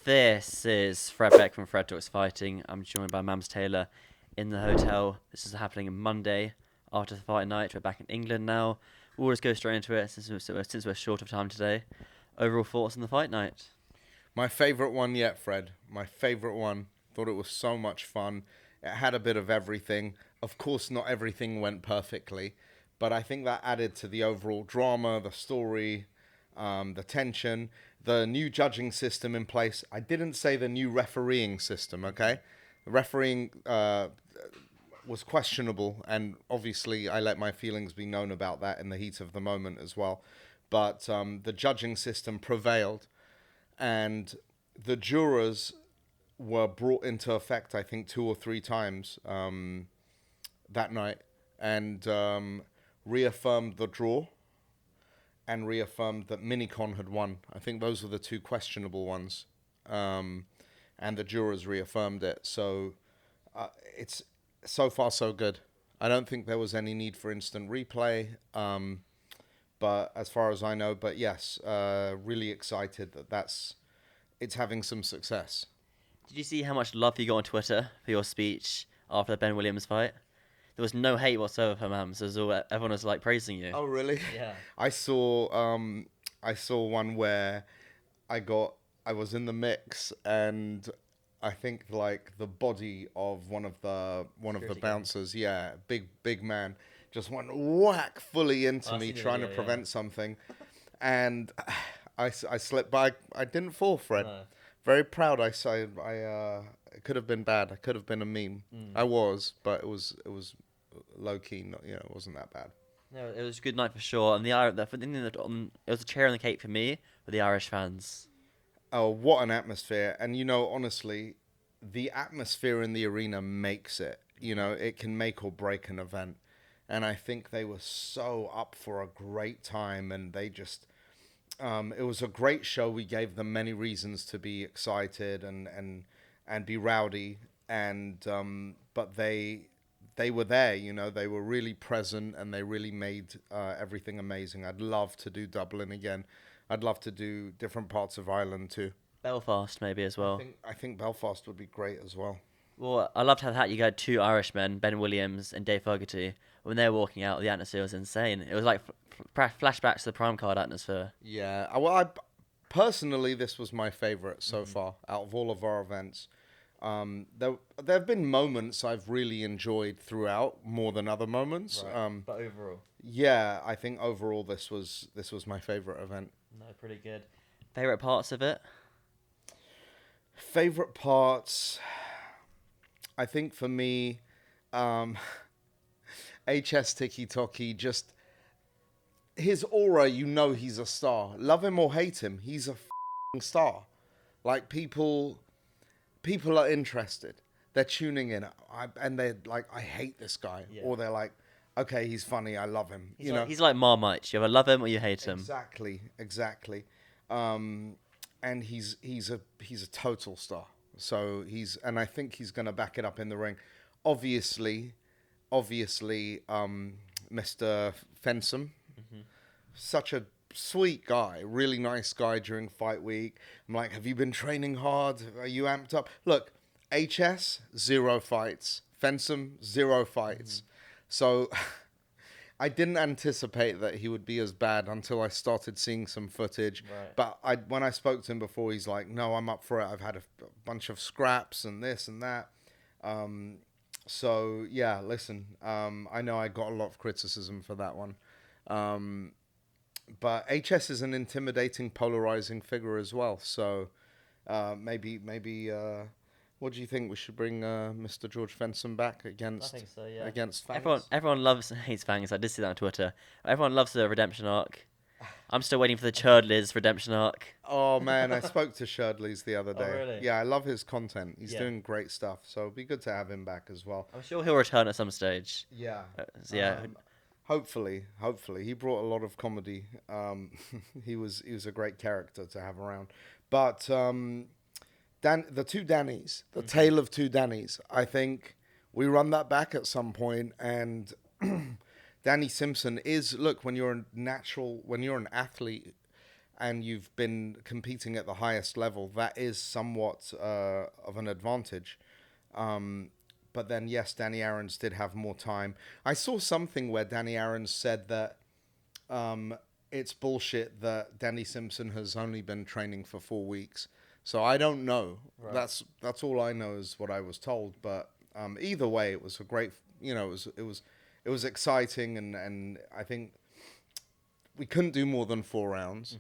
This is Fred Beck from Fred Talks Fighting. I'm joined by Mams Taylor in the hotel. This is happening on Monday after the fight night. We're back in England now. We'll just go straight into it since we're short of time today. Overall thoughts on the fight night? My favourite one yet, Fred. My favourite one. Thought it was so much fun. It had a bit of everything. Of course, not everything went perfectly, but I think that added to the overall drama, the story, the tension, the new judging system in place. I didn't say the new refereeing system, okay? The refereeing was questionable, and obviously I let my feelings be known about that in the heat of the moment as well. But the judging system prevailed, and the jurors were brought into effect, I think, 2 or 3 times that night, and reaffirmed the draw and reaffirmed that Minicon had won. I think those were the 2 questionable ones, and the jurors reaffirmed it. So it's so far so good. I don't think there was any need for instant replay, but as far as I know, but yes, really excited that it's having some success. Did you see how much love you got on Twitter for your speech after the Ben Williams fight? There was no hate whatsoever for Mams. Everyone was like praising you. Oh, really? Yeah. I saw one where I was in the mix, and I think like the body of one of the bouncers, yeah, big man, just went whack fully into me trying to prevent something, and I slipped by. I didn't fall, Fred. No. Very proud. It could have been bad. It could have been a meme. I was, but it was low key. Not, it wasn't that bad. No, it was a good night for sure. And it was a cherry on the cake for me with the Irish fans. Oh, what an atmosphere. And, honestly, the atmosphere in the arena makes it. It can make or break an event. And I think they were so up for a great time, and they just... it was a great show. We gave them many reasons to be excited and be rowdy. But they were there, They were really present, and they really made everything amazing. I'd love to do Dublin again. I'd love to do different parts of Ireland too. Belfast maybe as well. I think Belfast would be great as well. Well, I loved how you had 2 Irishmen, Ben Williams and Dave Fogarty. When they were walking out, the atmosphere was insane. It was like flashbacks to the Prime Card atmosphere. Yeah, well, personally, this was my favourite so far out of all of our events. There have been moments I've really enjoyed throughout more than other moments. Right. But overall, yeah, I think overall this was my favourite event. no, pretty good. Favorite parts of it? Favorite parts, I think for me, HS Tikkytokky, just his aura, he's a star. Love him or hate him, he's a star. Like, people are interested. They're tuning in, and they're like, I hate this guy. Yeah. Or they're like, okay, he's funny, I love him. He's like Marmite. You either love him or you hate him. Exactly. And he's a total star. So and I think he's going to back it up in the ring. Obviously, Mr. Fensum, such a sweet guy, really nice guy during fight week. I'm like, have you been training hard? Are you amped up? Look, HS, 0 fights. Fensum, 0 fights. So I didn't anticipate that he would be as bad until I started seeing some footage. Right. But when I spoke to him before, he's like, no, I'm up for it. I've had a bunch of scraps and this and that. So, yeah, listen, I know I got a lot of criticism for that one. But HS is an intimidating, polarizing figure as well. So maybe what do you think? We should bring Mr. George Fenson back against... I think so, yeah. Against Fangs? Everyone hates Fangs. I did see that on Twitter. Everyone loves the redemption arc. I'm still waiting for the Churdleys redemption arc. Oh, man, I spoke to Sherdley's the other day. Oh, really? Yeah, I love his content. He's doing great stuff. So it'd be good to have him back as well. I'm sure he'll return at some stage. Yeah. Yeah. Hopefully. He brought a lot of comedy. He was a great character to have around. But the 2 Dannys, the tale of 2 Dannys, I think we run that back at some point, and Danny Simpson is, look, when you're an athlete and you've been competing at the highest level, that is somewhat of an advantage. But then, yes, Danny Aaron's did have more time. I saw something where Danny Aaron's said that it's bullshit that Danny Simpson has only been training for 4 weeks. So I don't know. Right. That's all I know is what I was told. But either way, it was a great. It was exciting, and I think we couldn't do more than 4 rounds.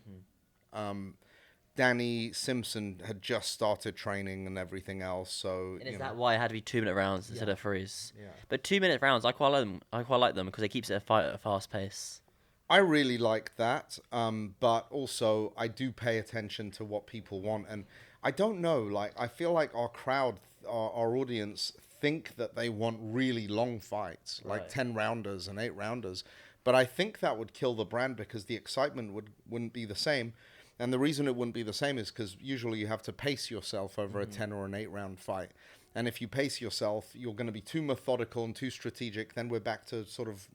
Danny Simpson had just started training and everything else, so And is that why it had to be 2-minute rounds instead of threes? Yeah. But 2-minute rounds, I quite like them because it keeps it a fight at a fast pace. I really like that, but also I do pay attention to what people want, and I don't know, like I feel like our crowd, our audience think that they want really long fights, like 10-rounders and 8-rounders, but I think that would kill the brand because the excitement wouldn't be the same. And the reason it wouldn't be the same is because usually you have to pace yourself over a 10 or an 8-round fight. And if you pace yourself, you're going to be too methodical and too strategic. Then we're back to sort of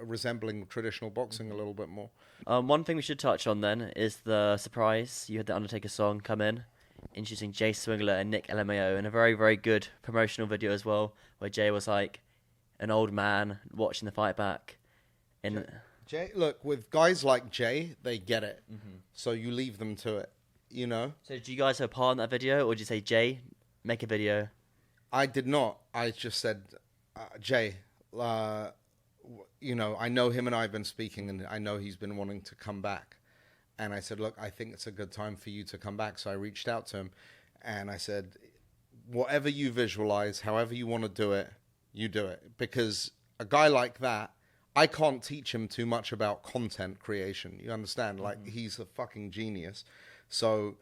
resembling traditional boxing a little bit more. One thing we should touch on then is the surprise. You had the Undertaker song come in, introducing Jay Swingler and Nick LMAO in a very, very good promotional video as well, where Jay was like an old man watching the fight back. Jay, look, with guys like Jay, they get it. So you leave them to it, So did you guys have a part in that video, or did you say, Jay, make a video? I did not. I just said, Jay, I know him and I have been speaking, and I know he's been wanting to come back. And I said, look, I think it's a good time for you to come back. So I reached out to him, and I said, whatever you visualize, however you want to do it, you do it. Because a guy like that, I can't teach him too much about content creation. You understand? Like, he's a fucking genius. So,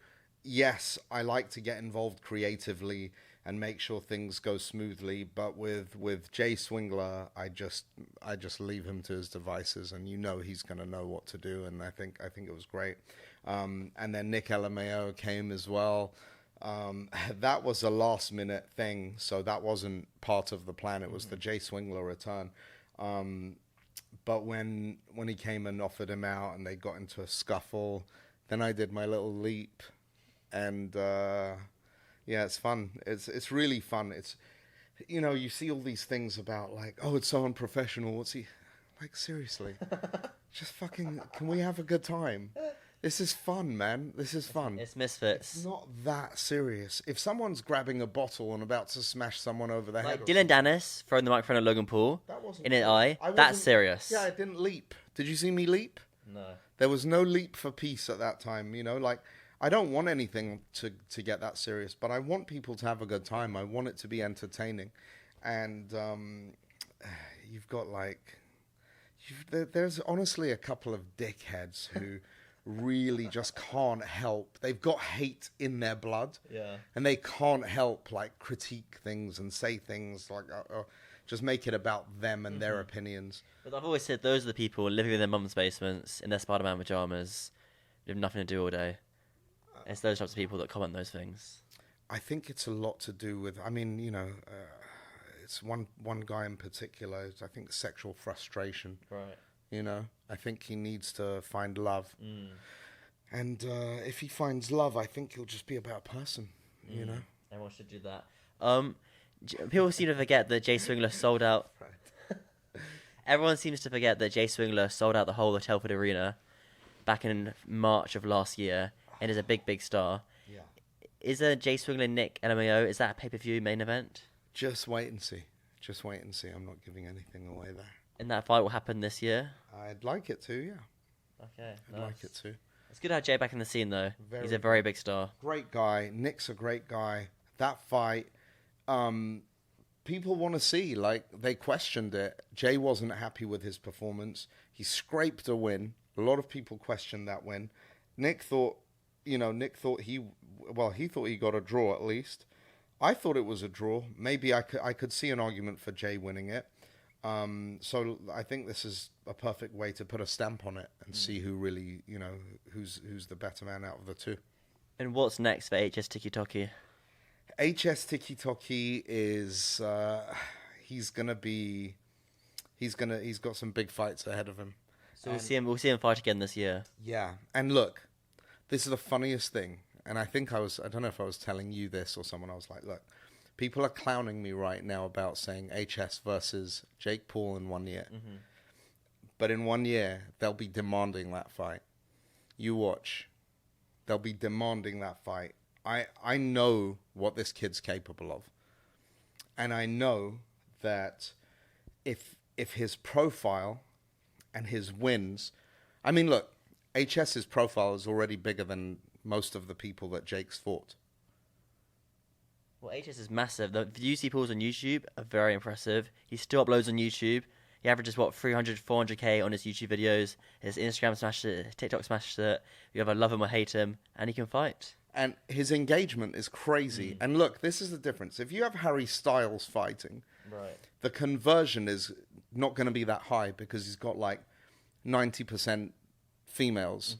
yes, I like to get involved creatively and make sure things go smoothly. But with Jay Swingler, I just leave him to his devices, and he's going to know what to do. And I think it was great. And then Nick LMAO came as well. That was a last minute thing, so that wasn't part of the plan. It was the Jay Swingler return. But when he came and offered him out and they got into a scuffle, then I did my little leap. And, it's fun. It's really fun. It's, you see all these things about like, oh, it's so unprofessional. What's he, like, seriously, just fucking, can we have a good time? This is fun, man. This is fun. It's Misfits. It's not that serious. If someone's grabbing a bottle and about to smash someone over the head... Like Dylan Dennis throwing the microphone at Logan Paul in an eye, that's serious. Yeah, I didn't leap. Did you see me leap? No. There was no leap for peace at that time, like... I don't want anything to get that serious, but I want people to have a good time. I want it to be entertaining. And you've got, like... There's honestly a couple of dickheads who... really just can't help. They've got hate in their blood, and they can't help like critique things and say things like just make it about them and their opinions. But I've always said those are the people living in their mum's basements in their Spider-Man pajamas with nothing to do all day. It's those types of people that comment those things. I think it's a lot to do with, it's one guy in particular, I think sexual frustration. Right. I think he needs to find love. And if he finds love, I think he'll just be a better person, Everyone should do that. People seem to forget that Jay Swingler sold out. Everyone seems to forget that Jay Swingler sold out the whole of Telford Arena back in March of last year and is a big, big star. Yeah. Is a Jay Swingler Nick LMAO, is that a pay-per-view main event? Just wait and see. I'm not giving anything away there. And that fight will happen this year? I'd like it to, yeah. Okay, I'd like it to. It's good to have Jay back in the scene, though. He's a very big star. Great guy. Nick's a great guy. That fight, people want to see. Like, they questioned it. Jay wasn't happy with his performance. He scraped a win. A lot of people questioned that win. Nick thought he thought he got a draw at least. I thought it was a draw. Maybe I could see an argument for Jay winning it. So I think this is a perfect way to put a stamp on it and see who really, who's the better man out of the two. And what's next for HS Tikkytokky? HS Tikkytokky is he's got some big fights ahead of him. So we'll see him fight again this year. Yeah, and look, this is the funniest thing. And I don't know if I was telling you this or someone. I was like, look, people are clowning me right now about saying HS versus Jake Paul in 1 year. Mm-hmm. But in 1 year, they'll be demanding that fight. You watch. They'll be demanding that fight. I know what this kid's capable of. And I know that if his profile and his wins... I mean, look, HS's profile is already bigger than most of the people that Jake's fought. Well, HS is massive. The views he pulls on YouTube are very impressive. He still uploads on YouTube. He averages, 300, 400k on his YouTube videos. His Instagram smashed it. His TikTok smashed it. You either love him or hate him. And he can fight. And his engagement is crazy. And look, this is the difference. If you have Harry Styles fighting, right, the conversion is not going to be that high because he's got like 90% females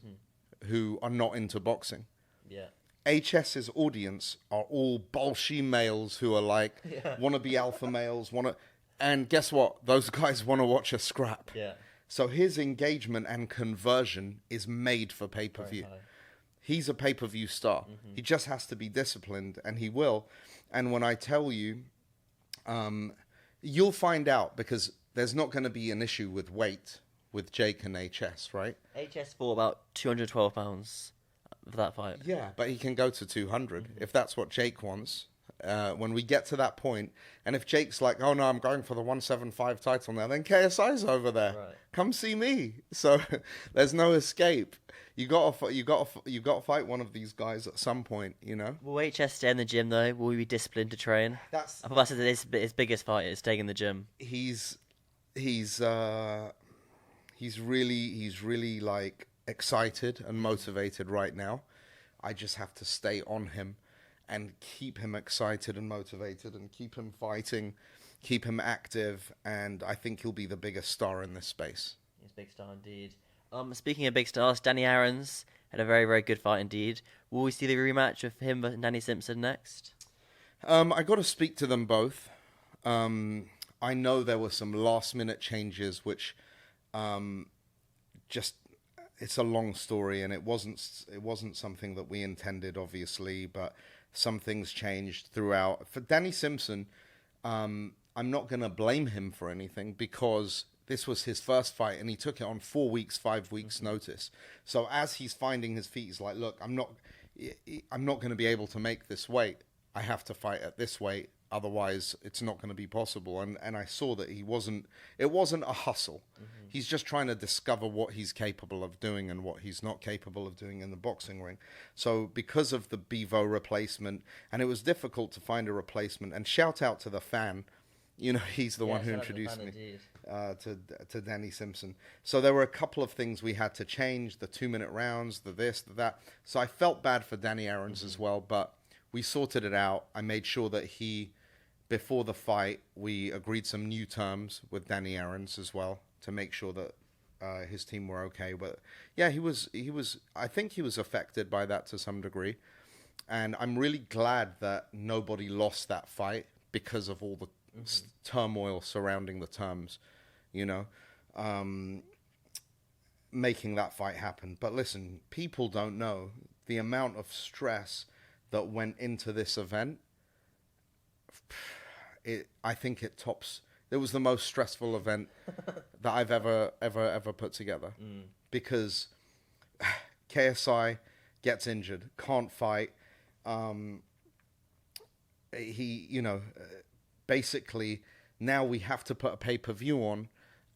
who are not into boxing. Yeah. HS's audience are all bolshy males who are like, want to be alpha males, and guess what? Those guys want to watch a scrap. Yeah. So his engagement and conversion is made for pay-per-view. He's a pay-per-view star. He just has to be disciplined, and he will. And when I tell you, you'll find out, because there's not going to be an issue with weight with Jake and HS, right? HS fought about 212 pounds for that fight. Yeah, but he can go to 200 if that's what Jake wants. When we get to that point, and if Jake's like, oh no, I'm going for the 175 title now, then KSI's over there. Right. Come see me. So there's no escape. You gotta fight one of these guys at some point, you know. Will HS stay in the gym though? Will he be disciplined to train? I thought that's his biggest fight is staying in the gym. He's really like excited and motivated right now. I just have to stay on him and keep him excited and motivated and keep him fighting, keep him active, and I think he'll be the biggest star in this space. He's a big star indeed. Speaking of big stars, Danny Aaron's had a very, very good fight indeed. Will we see the rematch of him and Danny Simpson next? I got to speak to them both. I know there were some last-minute changes, which it's a long story, and it wasn't something that we intended, obviously, but some things changed throughout. For Danny Simpson, I'm not going to blame him for anything because this was his first fight, and he took it on 4 weeks, 5 weeks notice. So as he's finding his feet, he's like, look, I'm not going to be able to make this weight. I have to fight at this weight. Otherwise, it's not going to be possible. And I saw that it wasn't a hustle. He's just trying to discover what he's capable of doing and what he's not capable of doing in the boxing ring. So because of the Bevo replacement, and it was difficult to find a replacement, and shout out to the fan, you know, he's the one who introduced me to Danny Simpson. So there were a couple of things we had to change, the 2-minute rounds, the this, the that. So I felt bad for Danny Aaron's as well, but we sorted it out. I made sure that before the fight, we agreed some new terms with Danny Aaron's as well to make sure that his team were okay. But yeah, I think he was affected by that to some degree. And I'm really glad that nobody lost that fight because of all the turmoil surrounding the terms, you know, making that fight happen. But listen, people don't know the amount of stress that went into this event. I think it tops. It was the most stressful event that I've ever put together because KSI gets injured, can't fight. Basically now we have to put a pay-per-view on,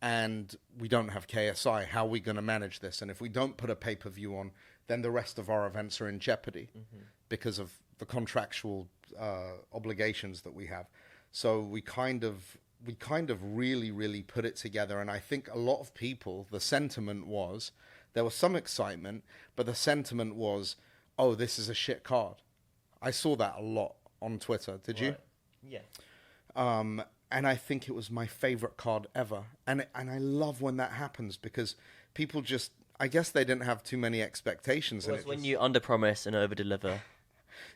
and we don't have KSI. How are we going to manage this? And if we don't put a pay-per-vieiew on, then the rest of our events are in jeopardy because of the contractual obligations that we have. So we kind of really, really put it together. And I think a lot of people, the sentiment was, there was some excitement, but the sentiment was, oh, this is a shit card. I saw that a lot on Twitter. Did you? Yeah. And I think it was my favorite card ever. And I love when that happens because people just, I guess they didn't have too many expectations. Well, it's when you under-promise and over-deliver.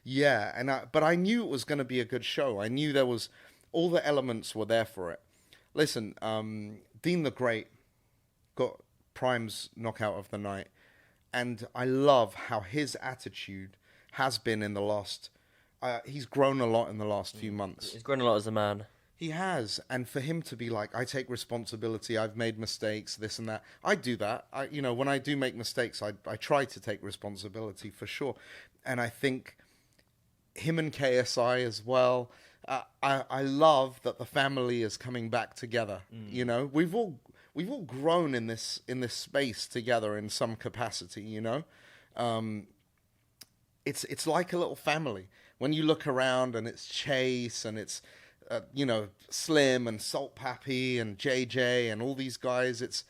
Yeah, but I knew it was going to be a good show. I knew there was, all the elements were there for it. Listen, Dean the Great got Prime's knockout of the night. and I love how his attitude has been in the last. He's grown a lot in the last few months. He's grown a lot as a man. He has, and for him to be like, I take responsibility. I've made mistakes, this and that. I do that. When I do make mistakes, I try to take responsibility for sure. And I think him and KSI as well. I love that the family is coming back together. You know, we've all grown in this space together in some capacity. You know, it's like a little family. When you look around and it's Chase and it's, Slim and Salt Pappy and JJ and all these guys,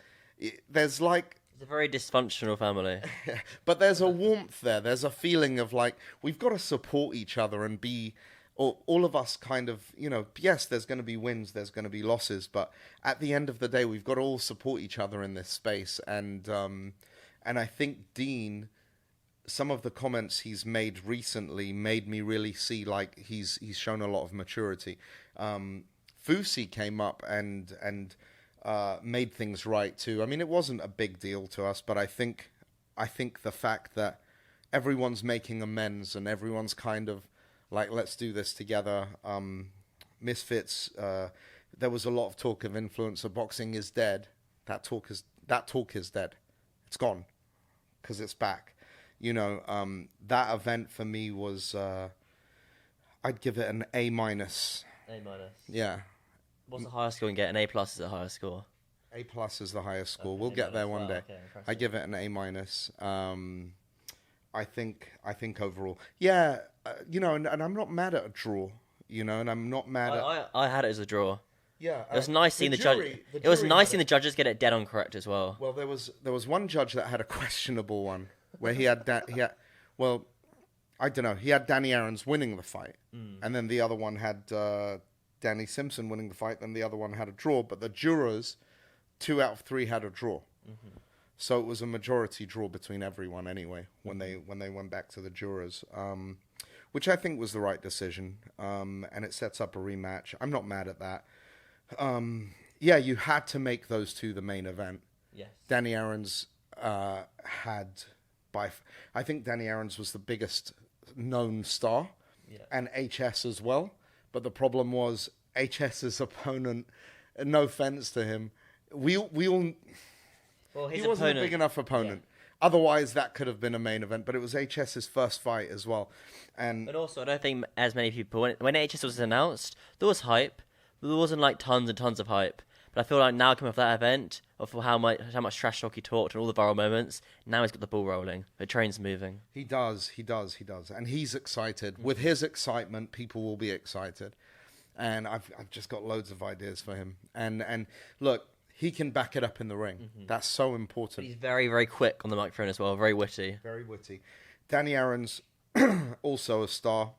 there's like... It's a very dysfunctional family. But there's a warmth there. There's a feeling of like, we've got to support each other and be... all of us kind of, yes, there's going to be wins, there's going to be losses, but at the end of the day, we've got to all support each other in this space. And I think Dean... some of the comments he's made recently made me really see like he's shown a lot of maturity. Fusi came up and made things right too. I mean, it wasn't a big deal to us, but I think the fact that everyone's making amends and everyone's kind of like, let's do this together. Misfits. There was a lot of talk of influencer boxing is dead. That talk is dead. It's gone because it's back. That event for me was, I'd give it an A-. A-. Yeah. What's the highest score you can get? An A+ is the highest score. A+ is the highest score. Okay, We'll get there one wow, day. okay, impressive. I give it an A-. I think overall, yeah, and I'm not mad at a draw, and I'm not mad at... I had it as a draw. Yeah, it was nice seeing the judge. It was nice seeing the judges get it dead on correct as well. Well, there was one judge that had a questionable one where he had I don't know. He had Danny Aaron's winning the fight, and then the other one had Danny Simpson winning the fight. Then the other one had a draw, but the jurors, 2 out of 3 had a draw. Mm-hmm. So it was a majority draw between everyone anyway when they went back to the jurors, which I think was the right decision, and it sets up a rematch. I'm not mad at that. Yeah, you had to make those two the main event. Yes. Danny Aaron's I think Danny Aaron's was the biggest known star, and HS as well. But the problem was HS's opponent. No offense to him, we all. Well, he wasn't a big enough opponent. Yeah. Otherwise, that could have been a main event. But it was HS's first fight as well, but also I don't think as many people when HS was announced, there was hype. But there wasn't like tons and tons of hype. But I feel like now coming off that event, of how much trash talk he talked and all the viral moments, now he's got the ball rolling. The train's moving. He does. And he's excited. Mm-hmm. With his excitement, people will be excited. And I've just got loads of ideas for him. And look, he can back it up in the ring. Mm-hmm. That's so important. But he's very, very quick on the microphone as well. Very witty. Very witty. Danny Aaron's also a star.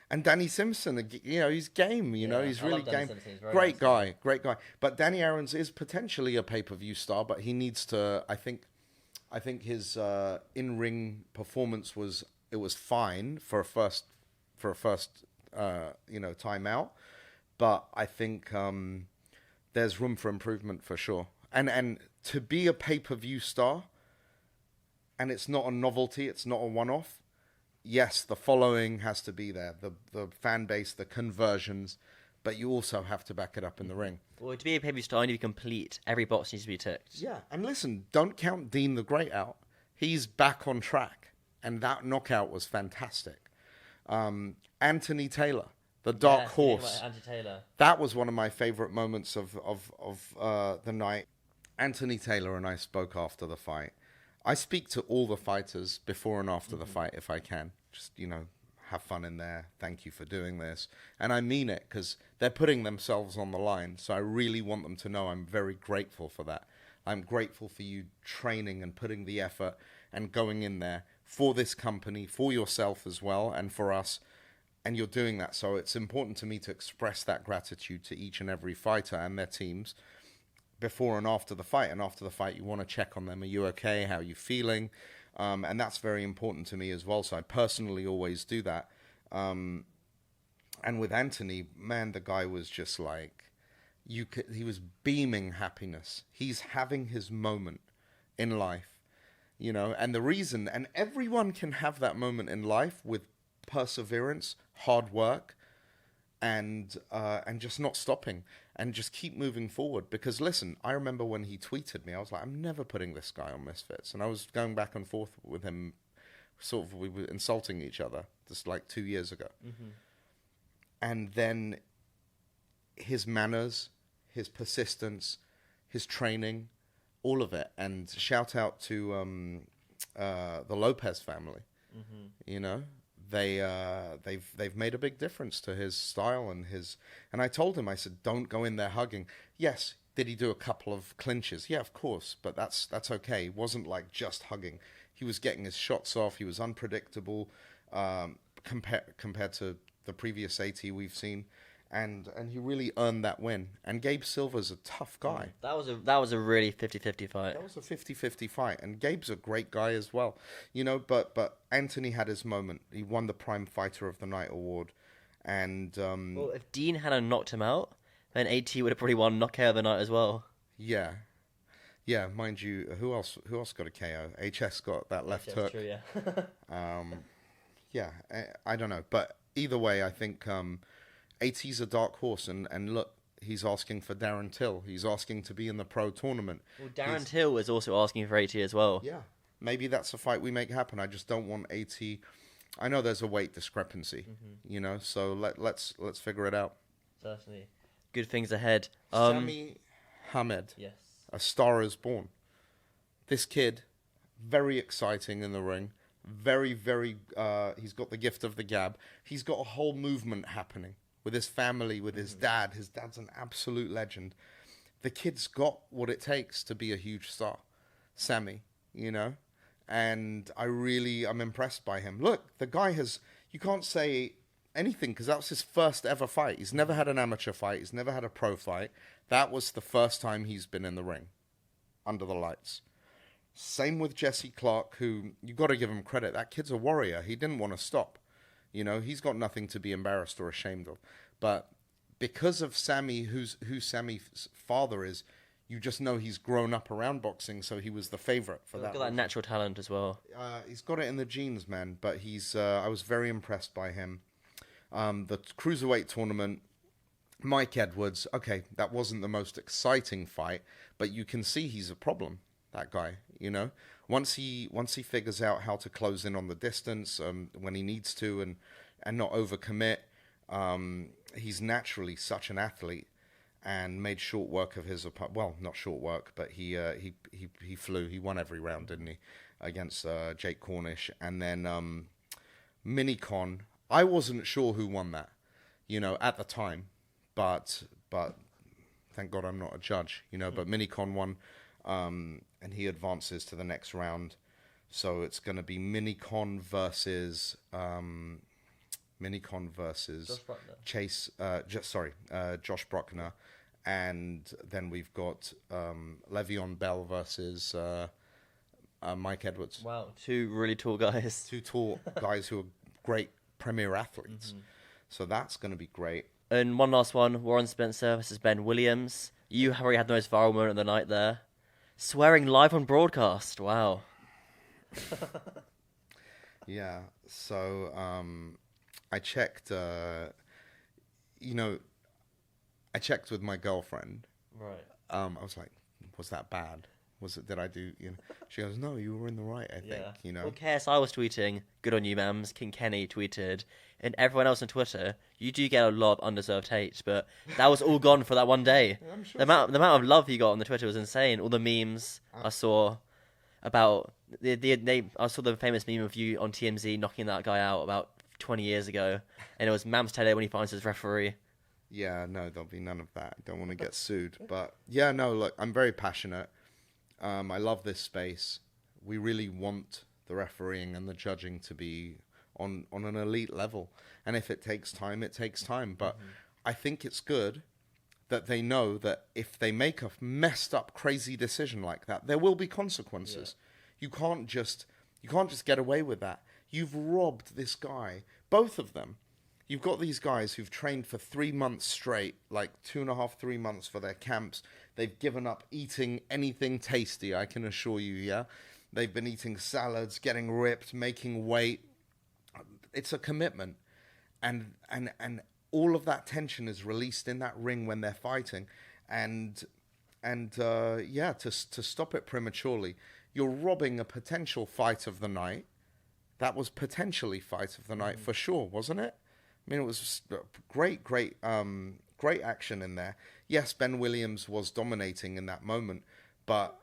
And Danny Simpson, he's game, he's really game. Great guy. But Danny Aaron's is potentially a pay-per-view star, but he needs to, I think his in-ring performance was fine for a first time out. But I think there's room for improvement for sure. And to be a pay-per-view star, and it's not a novelty, it's not a one-off, yes, the following has to be there, the fan base, the conversions, but you also have to back it up in the ring. Well, to be a pay-per-view star, you need to be complete. Every box needs to be ticked. Yeah, and listen, don't count Dean the Great out. He's back on track, and that knockout was fantastic. Anthony Taylor, the Dark Horse. Anthony Taylor. That was one of my favorite moments of the night. Anthony Taylor and I spoke after the fight. I speak to all the fighters before and after the fight if I can. Just, have fun in there. Thank you for doing this. And I mean it because they're putting themselves on the line. So I really want them to know I'm very grateful for that. I'm grateful for you training and putting the effort and going in there for this company, for yourself as well, and for us. And you're doing that. So it's important to me to express that gratitude to each and every fighter and their teams before and after the fight. And after the fight, you want to check on them. Are you okay? How are you feeling? And that's very important to me as well. So I personally always do that. And with Anthony, man, the guy was just like, he was beaming happiness. He's having his moment in life. you know. And the reason, and everyone can have that moment in life with perseverance, hard work, and just not stopping and just keep moving forward. Because listen, I remember when he tweeted me, I was like, I'm never putting this guy on Misfits, and I was going back and forth with him, sort of, we were insulting each other just like 2 years ago. And then his manners, his persistence, his training, all of it. And shout out to the Lopez family. You know, they've made a big difference to his style and his. And I told him, I said, don't go in there hugging. Yes, did he do a couple of clinches? Yeah, of course, but that's okay. It wasn't like just hugging. He was getting his shots off. He was unpredictable compared to the previous AT we've seen. And he really earned that win. And Gabe Silva's a tough guy. That was a really 50-50 fight. That was a 50-50 fight. And Gabe's a great guy as well. You know, but Anthony had his moment. He won the Prime Fighter of the Night award. And well, if Dean hadn't knocked him out, then AT would have probably won knockout of the night as well. Yeah. Yeah, mind you, who else got a KO? HS got that left hook. True, yeah. Yeah, I don't know. But either way, I think AT's a dark horse, and look, he's asking for Darren Till. He's asking to be in the pro tournament. Well, Darren Till is also asking for AT as well. Yeah, maybe that's a fight we make happen. I just don't want AT. I know there's a weight discrepancy, you know, so let's figure it out. Certainly. Good things ahead. Sami Hamed, yes. A Star Is Born. This kid, very exciting in the ring. Very, very, he's got the gift of the gab. He's got a whole movement happening with his family, with his dad. His dad's an absolute legend. The kid's got what it takes to be a huge star. Sami, you know? And I'm impressed by him. Look, the guy you can't say anything because that was his first ever fight. He's never had an amateur fight. He's never had a pro fight. That was the first time he's been in the ring, under the lights. Same with Jesse Clark, who, you got to give him credit. That kid's a warrior. He didn't want to stop. You know, he's got nothing to be embarrassed or ashamed of. But because of Sami, who Sami's father is, you just know he's grown up around boxing, so he was the favorite for that. He's got that natural talent as well. He's got it in the genes, man. But I was very impressed by him. The cruiserweight tournament, Mike Edwards. Okay, that wasn't the most exciting fight, but you can see he's a problem. That guy, you know, once he figures out how to close in on the distance when he needs to and not overcommit, he's naturally such an athlete and made short work of his opponent. Well, not short work, but he flew. He won every round, didn't he, against Jake Cornish. And then Minicon. I wasn't sure who won that, you know, at the time, but thank God I'm not a judge, you know. But Minicon won. And he advances to the next round. So it's going to be Minicon versus Chase. Josh Bruckner, and then we've got Le'Veon Bell versus Mike Edwards. Wow, two really tall guys. Two tall guys who are great premier athletes. So that's going to be great. And one last one: Warren Spencer versus Ben Williams. You already had the most viral moment of the night there. Swearing live on broadcast. Wow. Yeah. So I checked. I checked with my girlfriend. Right. I was like, "Was that bad? Did I do?" You know. She goes, "No, you were in the right. I think." You know. Well, KSI was tweeting, "Good on you, Mams." King Kenny tweeted, and everyone else on Twitter. You do get a lot of undeserved hate, but that was all gone for that one day. I'm sure the amount of love you got on the Twitter was insane. All the memes I saw about I saw the famous meme of you on TMZ knocking that guy out about 20 years ago, and it was Mams Taylor when he finds his referee. Yeah, no, there'll be none of that. I don't want to get sued, but yeah, no, look, I'm very passionate. I love this space. We really want the refereeing and the judging to be on an elite level. And if it takes time, it takes time. But I think it's good that they know that if they make a messed up, crazy decision like that, there will be consequences. Yeah. You can't just get away with that. You've robbed this guy, both of them. You've got these guys who've trained for 3 months straight, like 2.5, 3 months for their camps. They've given up eating anything tasty, I can assure you, yeah? They've been eating salads, getting ripped, making weight. It's a commitment. And all of that tension is released in that ring when they're fighting. And to stop it prematurely, you're robbing a potential fight of the night. That was potentially fight of the night for sure, wasn't it? I mean, it was great action in there. Yes, Ben Williams was dominating in that moment, but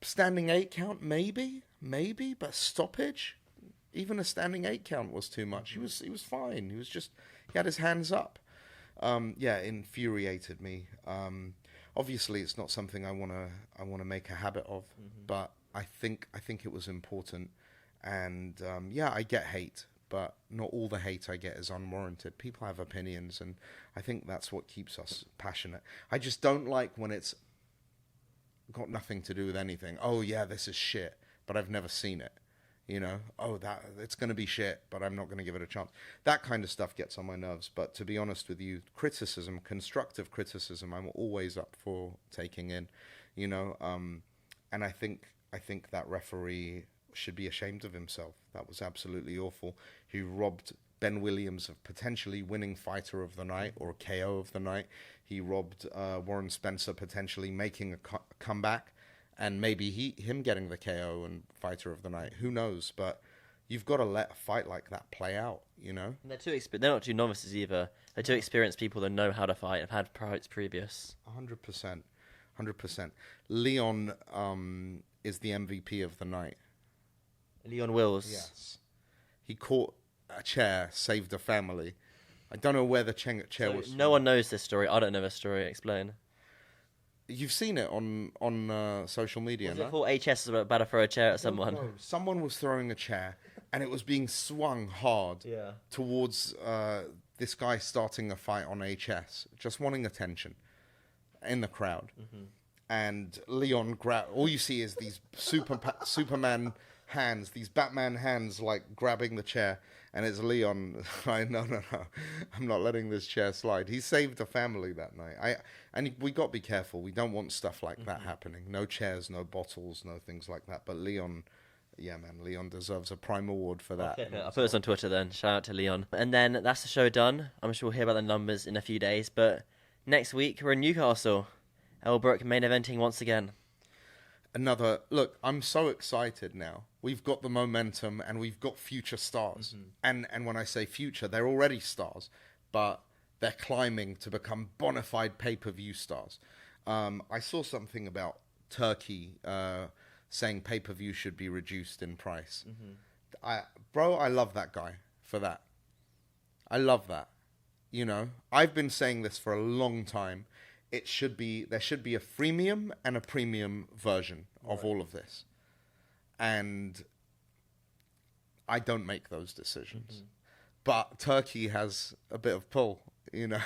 standing 8 count, maybe, but stoppage, even a standing 8 count was too much. He was fine. He had his hands up. Infuriated me. Obviously, it's not something I wanna make a habit of, but I think it was important. And I get hate, but not all the hate I get is unwarranted. People have opinions, and I think that's what keeps us passionate. I just don't like when it's got nothing to do with anything. Oh yeah, this is shit, but I've never seen it. You know, that it's going to be shit, but I'm not going to give it a chance. That kind of stuff gets on my nerves. But to be honest with you, criticism, constructive criticism, I'm always up for taking in. You know, and I think that referee should be ashamed of himself. That was absolutely awful. He robbed Ben Williams of potentially winning fighter of the night or KO of the night. He robbed Warren Spencer potentially making a comeback. And maybe him getting the KO and fighter of the night. Who knows? But you've got to let a fight like that play out, you know? And they're not two novices either. They're two experienced people that know how to fight, have had fights previous. 100%. 100%. Leon is the MVP of the night. Leon Wills. Yes. He caught a chair, saved a family. I don't know where the chair was. No one knows this story. I don't know this story. Explain. You've seen it on social media, Was no? it for HS about to throw a chair at someone? No. Someone was throwing a chair, and it was being swung hard towards this guy starting a fight on HS, just wanting attention in the crowd. And Leon all you see is these Superman hands, these Batman hands, like grabbing the chair, and it's Leon. No, I'm not letting this chair slide. He saved a family that night. And we got to be careful. We don't want stuff like that happening. No chairs, no bottles, no things like that. But Leon, Leon deserves a prime award for that. Okay, I'll put this on Twitter then. Shout out to Leon. And then that's the show done. I'm sure we'll hear about the numbers in a few days. But next week, we're in Newcastle. Elbrook main eventing once again. Look, I'm so excited now. We've got the momentum and we've got future stars. And when I say future, they're already stars, but they're climbing to become bona fide pay-per-view stars. I saw something about Turkey saying pay-per-view should be reduced in price. I love that guy for that. I love that. You know, I've been saying this for a long time. There should be a freemium and a premium version of all of this. And I don't make those decisions. But Turkey has a bit of pull, you know,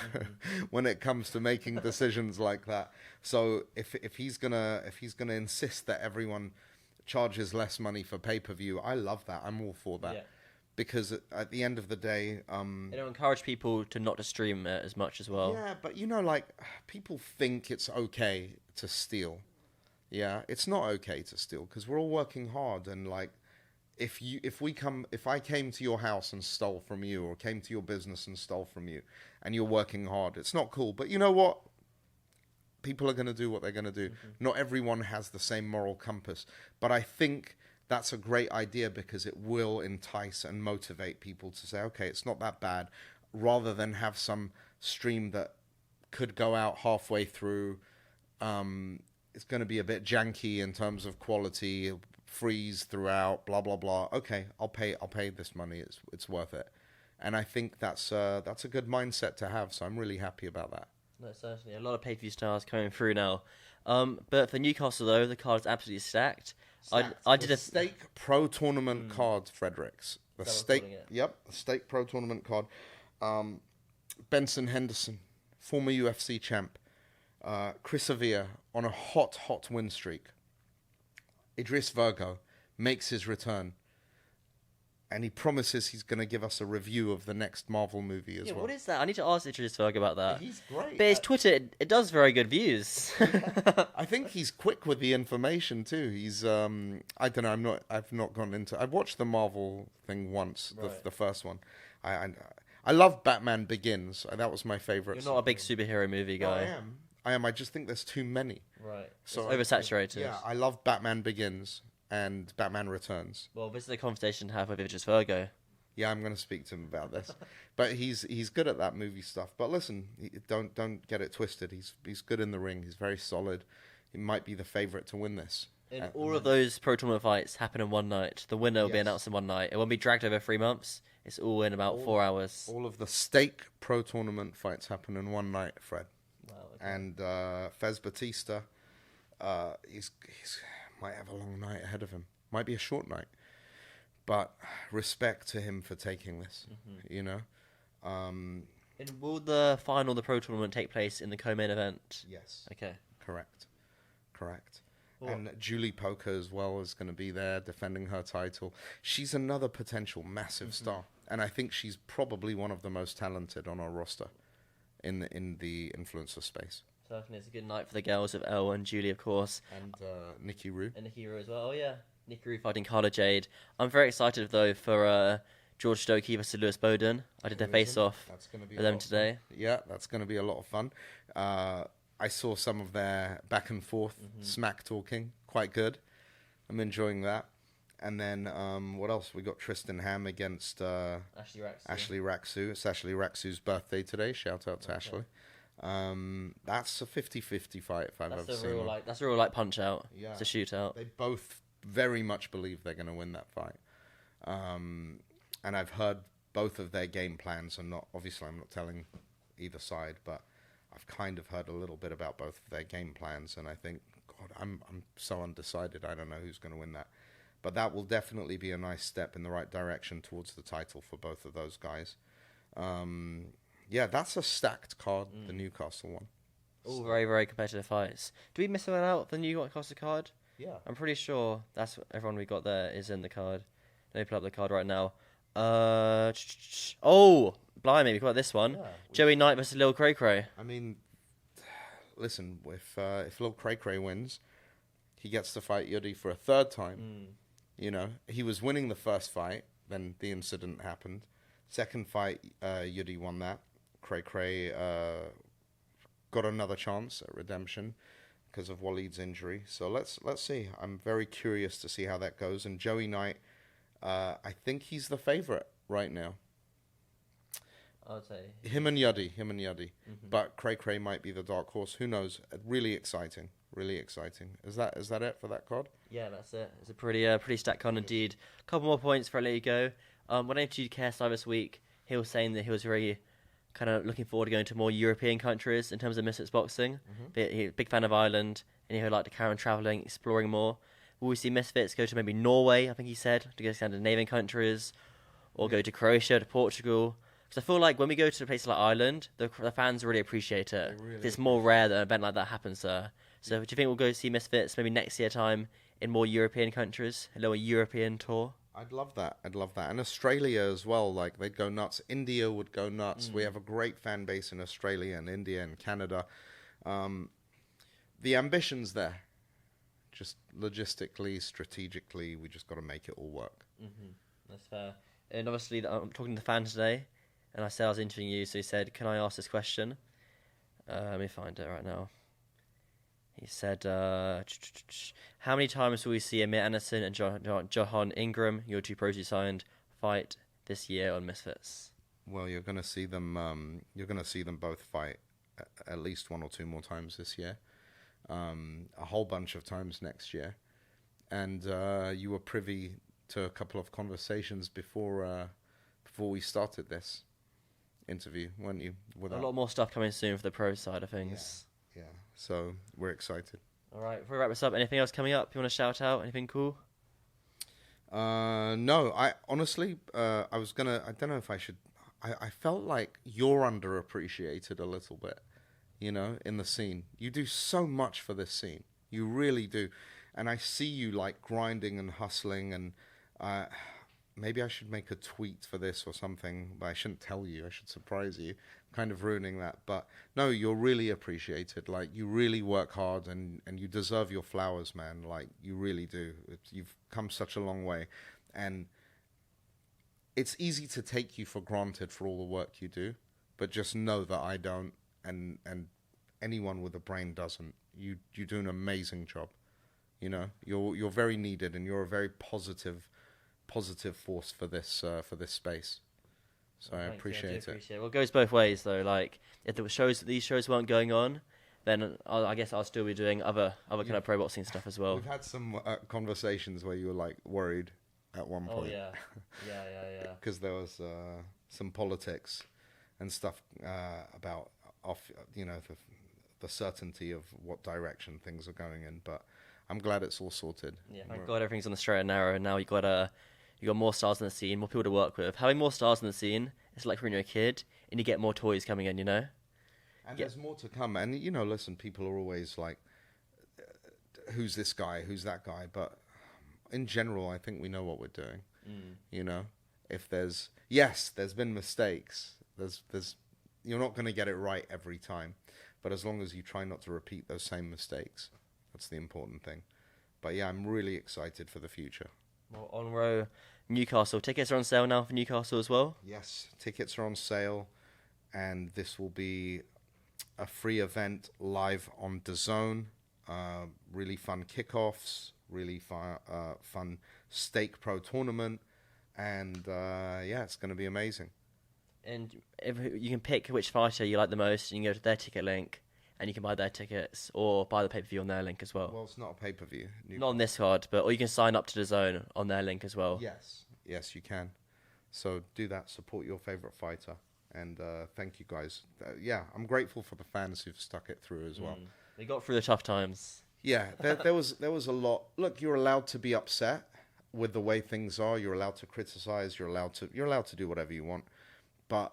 when it comes to making decisions like that. So if he's gonna insist that everyone charges less money for pay-per-view, I love that. I'm all for that. Yeah. Because at the end of the day... It'll encourage people to not to stream it as much as well. Yeah, but, you know, like, people think it's okay to steal. Yeah, it's not okay to steal, because we're all working hard, and, like, if I came to your house and stole from you, or came to your business and stole from you, and you're working hard, it's not cool. But you know what? People are going to do what they're going to do. Not everyone has the same moral compass. But I think... that's a great idea, because it will entice and motivate people to say, okay, it's not that bad, rather than have some stream that could go out halfway through. It's going to be a bit janky in terms of quality, freeze throughout, blah, blah, blah. Okay, I'll pay this money. It's worth it. And I think that's a good mindset to have. So I'm really happy about that. No, certainly. A lot of pay-per-view stars coming through now. But for Newcastle, though, the card's absolutely stacked. I did a Stake Pro Tournament card, Fredericks. The Stake Pro Tournament card. Benson Henderson, former UFC champ. Chris Avia on a hot win streak. Idris Virgo makes his return. and he promises he's going to give us a review of the next Marvel movie as well. What is that? I need to ask Idris Ferg about that. He's great. But his Twitter, it does very good views. I think he's quick with the information too. He's I don't know. I've not gone into. I watched the Marvel thing once, the first one. I love Batman Begins. That was my favorite. You're not a big superhero movie guy. No, I am. I just think there's too many. Right. So it's oversaturated. Yeah, I love Batman Begins and Batman Returns. Well, this is a conversation to have with Idris Virgo. Yeah, I'm going to speak to him about this. But he's good at that movie stuff. But listen, don't get it twisted. He's good in the ring. He's very solid. He might be the favorite to win this. And all of those pro tournament fights happen in one night. The winner will be announced in one night. It won't be dragged over 3 months. It's all in about 4 hours. All of the stake pro tournament fights happen in one night, Fred. Wow, okay. And Fez Batista, he's might have a long night ahead of him. Might be a short night. But respect to him for taking this, you know. And will the final of the pro tournament take place in the co-main event? Yes. Okay. Correct. Well, And Julie Poker as well is going to be there defending her title. She's another potential massive star. And I think she's probably one of the most talented on our roster in the influencer space. Certainly, it's a good night for the girls of Elle and Julie, of course. And Nikki Rue. And Nikki Rue as well. Oh, yeah. Nikki Rue fighting Carla Jade. I'm very excited, though, for George Stokey versus Lewis Bowden. I did their face-off with them today. Yeah, that's going to be a lot of fun. I saw some of their back and forth smack talking. Quite good. I'm enjoying that. And then what else? We got Tristan Ham against Ashley Raksu. It's Ashley Raksu's birthday today. Shout out to Ashley. That's a 50-50 fight if I've ever seen one. That's a real light punch out. Yeah. It's a shootout. They both very much believe they're going to win that fight. And I've heard both of their game plans. I'm not telling either side, but I've kind of heard a little bit about both of their game plans, and I think, God, I'm so undecided. I don't know who's going to win that. But that will definitely be a nice step in the right direction towards the title for both of those guys. Yeah, that's a stacked card, the Newcastle one. All very, very competitive fights. Do we miss anyone out, the Newcastle card? Yeah. I'm pretty sure that's everyone we got there is in the card. Let me pull up the card right now. Oh, blimey, we got this one. Yeah, Joey Knight versus Lil Cray Cray. I mean, listen, if Lil Cray Cray wins, he gets to fight Yudi for a third time. You know, he was winning the first fight, then the incident happened. Second fight, Yudi won that. Cray Cray got another chance at redemption because of Waleed's injury. So let's see. I'm very curious to see how that goes. And Joey Knight, I think he's the favorite right now. I'd say him and Yudi. But Cray Cray might be the dark horse. Who knows? Really exciting. Is that it for that card? Yeah, that's it. It's a pretty stacked card indeed. A couple more points for I let you go. When I interviewed KSI this week, he was saying that he was very kind of looking forward to going to more European countries in terms of Misfits boxing. He's a big fan of Ireland, and he would like to carry on travelling, exploring more. Will we see Misfits go to maybe Norway, I think he said, to go to Scandinavian countries, or go to Croatia, to Portugal? Because I feel like when we go to a place like Ireland, the fans really appreciate it. It's more rare that an event like that happens there. So do you think we'll go see Misfits maybe next year time in more European countries, a little European tour? I'd love that. And Australia as well, like they'd go nuts. India would go nuts. We have a great fan base in Australia and India and Canada. The ambition's there. Just logistically, strategically, we just got to make it all work. That's fair. And obviously, I'm talking to the fan today, and I said I was interviewing you, so he said, can I ask this question? Let me find it right now. He said, how many times will we see Amir Anderson and Johan Ingram, your two pros you signed, fight this year on Misfits? Well, you're going to see them. You're going to see them both fight at least one or two more times this year, a whole bunch of times next year, and you were privy to a couple of conversations before we started this interview, weren't you? A lot more stuff coming soon for the pro side of things. Yeah. So we're excited. All right, before we wrap this up, anything else coming up? You want to shout out? Anything cool? No, I honestly, I don't know if I should. I felt like you're underappreciated a little bit, you know, in the scene. You do so much for this scene. You really do. And I see you like grinding and hustling, and maybe I should make a tweet for this or something, but I shouldn't tell you. I should surprise you. Kind of ruining that. But no, you're really appreciated. Like, you really work hard, and you deserve your flowers, man. Like, you really do. You've come such a long way. And it's easy to take you for granted for all the work you do, but just know that I don't, and anyone with a brain doesn't. You do an amazing job. You know, you're very needed, and you're a very positive force for this space. So I appreciate it. Well, it goes both ways though. Like, if there were these shows weren't going on, then I guess I'll still be doing other kind of pro boxing stuff as well. We've had some conversations where you were like worried at one point. Oh yeah. Because there was some politics and stuff about the certainty of what direction things are going in, but I'm glad it's all sorted. Yeah, thank God everything's on the straight and narrow, and now you got more stars in the scene, more people to work with. Having more stars in the scene, it's like when you're a kid and you get more toys coming in, you know? And there's more to come. And, you know, listen, people are always like, who's this guy, who's that guy? But in general, I think we know what we're doing. You know? If there's been mistakes. You're not going to get it right every time. But as long as you try not to repeat those same mistakes, that's the important thing. But yeah, I'm really excited for the future. Well, on row, Newcastle. Tickets are on sale now for Newcastle as well? Yes, tickets are on sale. And this will be a free event live on DAZN. Really fun kickoffs, really fun Stake Pro tournament. And yeah, it's going to be amazing. And if you can pick which fighter you like the most, you can go to their ticket link and you can buy their tickets or buy the pay-per-view on their link as well. Well, it's not a pay-per-view. Not on this card, or you can sign up to DAZN on their link as well. Yes, you can. So do that. Support your favorite fighter. And thank you guys. Yeah, I'm grateful for the fans who've stuck it through as well. They got through the tough times. Yeah, there was a lot. Look, you're allowed to be upset with the way things are. You're allowed to criticize. You're allowed to do whatever you want. But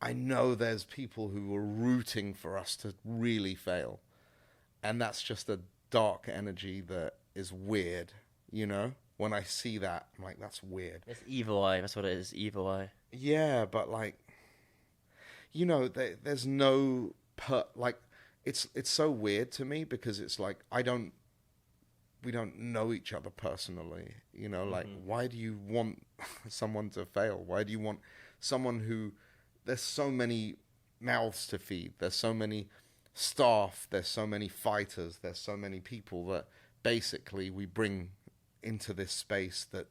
I know there's people who are rooting for us to really fail. And that's just a dark energy that is weird, you know? When I see that, I'm like, that's weird. It's evil eye. That's what it is, evil eye. Yeah, but like, you know, there's no... It's so weird to me because it's like, we don't know each other personally, you know? Like, why do you want someone to fail? Why do you want someone who... There's so many mouths to feed. There's so many staff. There's so many fighters. There's so many people that basically we bring into this space that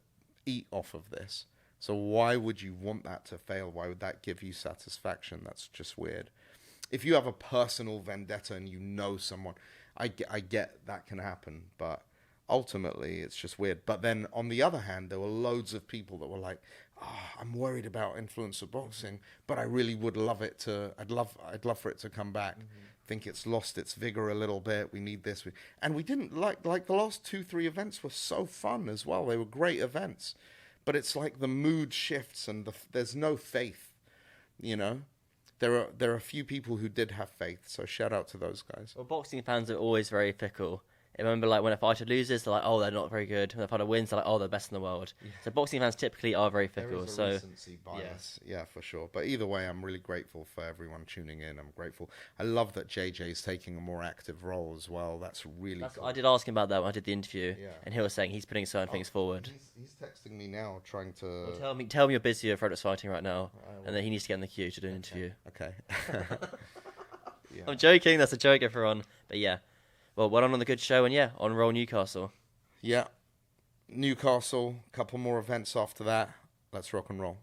eat off of this. So why would you want that to fail? Why would that give you satisfaction? That's just weird. If you have a personal vendetta and you know someone, I get that can happen, but ultimately it's just weird. But then on the other hand, there were loads of people that were like, I'm worried about influencer boxing, but I really would love it to, I'd love for it to come back. Think it's lost its vigor a little bit. We need this. And we didn't like the last 2-3 events were so fun as well. They were great events, but it's like the mood shifts and there's no faith, you know? There are a few people who did have faith, so shout out to those guys. Well, boxing fans are always very fickle. I remember, like, when a fighter loses, they're like, oh, they're not very good. When a fighter wins, they're like, oh, they're best in the world. Yeah. So boxing fans typically are very fickle. There is a recency bias, yeah, for sure. But either way, I'm really grateful for everyone tuning in. I'm grateful. I love that JJ's taking a more active role as well. That's really cool. I did ask him about that when I did the interview, and he was saying he's putting certain things forward. He's texting me now, trying to... Well, tell me you're busy with Fred Beck's fighting right now, and then he needs to get in the queue to do an interview. Okay. Yeah. I'm joking. That's a joke, everyone. But yeah. Well done on the good show, and yeah, on roll Newcastle. Yeah. Newcastle, couple more events after that. Let's rock and roll.